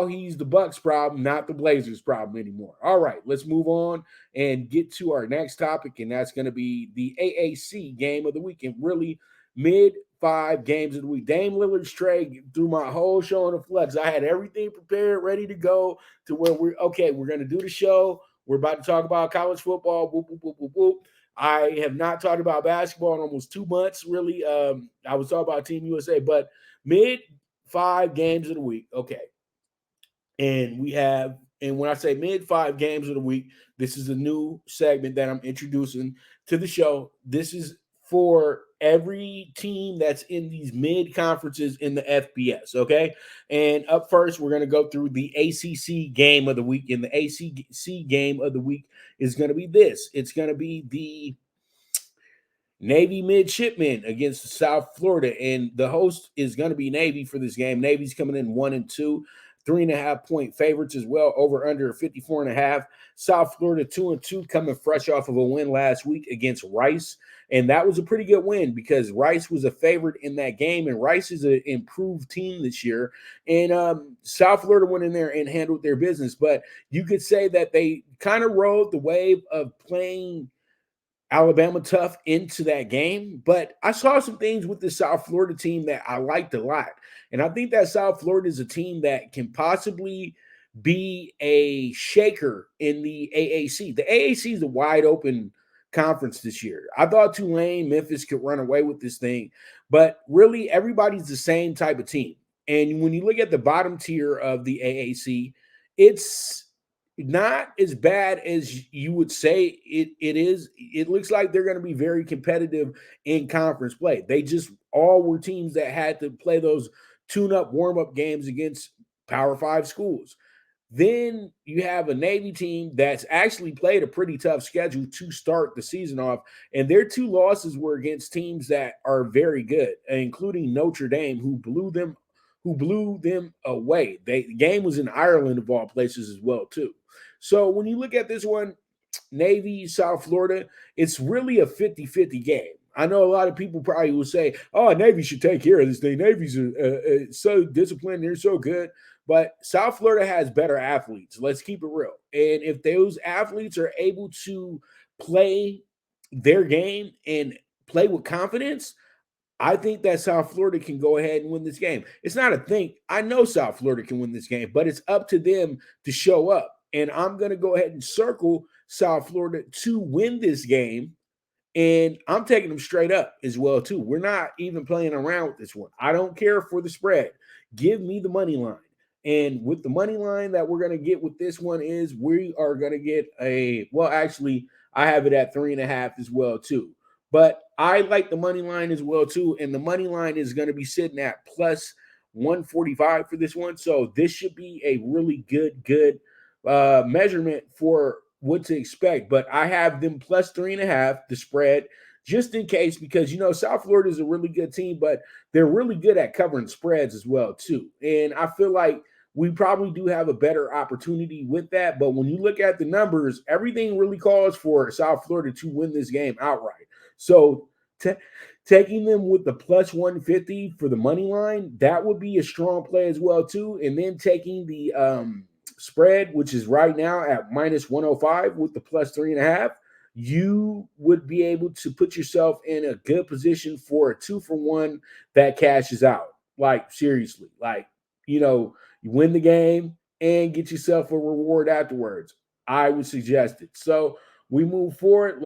now he's the Bucks problem, not the Blazers problem anymore. All right, let's move on and get to our next topic, and that's going to be the AAC game of the week, and really mid 5 games of the week. Dame Lillard's trade through my whole show on the flex. I had everything prepared, ready to go to where we're going to do the show. We're about to talk about college football. Whoop, whoop, whoop, whoop, whoop. I have not talked about basketball in almost 2 months, really. I was talking about Team USA, but mid 5 games of the week. Okay. And when I say mid 5 games of the week, this is a new segment that I'm introducing to the show. This is for every team that's in these mid conferences in the FBS. Okay. And up first, we're going to go through the ACC game of the week. And the ACC game of the week is going to be this. It's going to be the Navy midshipmen against South Florida, and the host is going to be Navy for this game. Navy's coming in 1-2, 3.5-point favorites as well, over under 54.5. South Florida 2-2, coming fresh off of a win last week against Rice, and that was a pretty good win because Rice was a favorite in that game, and Rice is an improved team this year. And South Florida went in there and handled their business, but you could say that they kind of rode the wave of playing Alabama tough into that game, but I saw some things with the South Florida team that I liked a lot. And I think that South Florida is a team that can possibly be a shaker in the AAC. The AAC is a wide open conference this year. I thought Tulane, Memphis could run away with this thing, but really everybody's the same type of team. And when you look at the bottom tier of the AAC, it's not as bad as you would say it is. It looks like they're going to be very competitive in conference play. They just all were teams that had to play those tune-up, warm-up games against Power 5 schools. Then you have a Navy team that's actually played a pretty tough schedule to start the season off, and their 2 losses were against teams that are very good, including Notre Dame, who blew them away. The game was in Ireland, of all places, as well, too. So when you look at this one, Navy, South Florida, it's really a 50-50 game. I know a lot of people probably will say, oh, Navy should take care of this thing. Navy's so disciplined. They're so good. But South Florida has better athletes. Let's keep it real. And if those athletes are able to play their game and play with confidence, I think that South Florida can go ahead and win this game. It's not a thing. I know South Florida can win this game, but it's up to them to show up. And I'm going to go ahead and circle South Florida to win this game. And I'm taking them straight up as well, too. We're not even playing around with this one. I don't care for the spread. Give me the money line. And with the money line that we're going to get with this one is we are going to get actually, I have it at 3.5 as well, too. But I like the money line as well, too. And the money line is going to be sitting at plus 145 for this one. So this should be a really good measurement for what to expect. But I have them plus 3.5, the spread, just in case, because, South Florida is a really good team, but they're really good at covering spreads as well, too. And I feel like we probably do have a better opportunity with that. But when you look at the numbers, everything really calls for South Florida to win this game outright. So taking them with the plus 150 for the money line, that would be a strong play as well, too. And then taking the spread, which is right now at minus 105 with the plus 3.5, you would be able to put yourself in a good position for a 2-for-1 that cashes out. Like, seriously, you win the game and get yourself a reward afterwards. I would suggest it. So we move forward.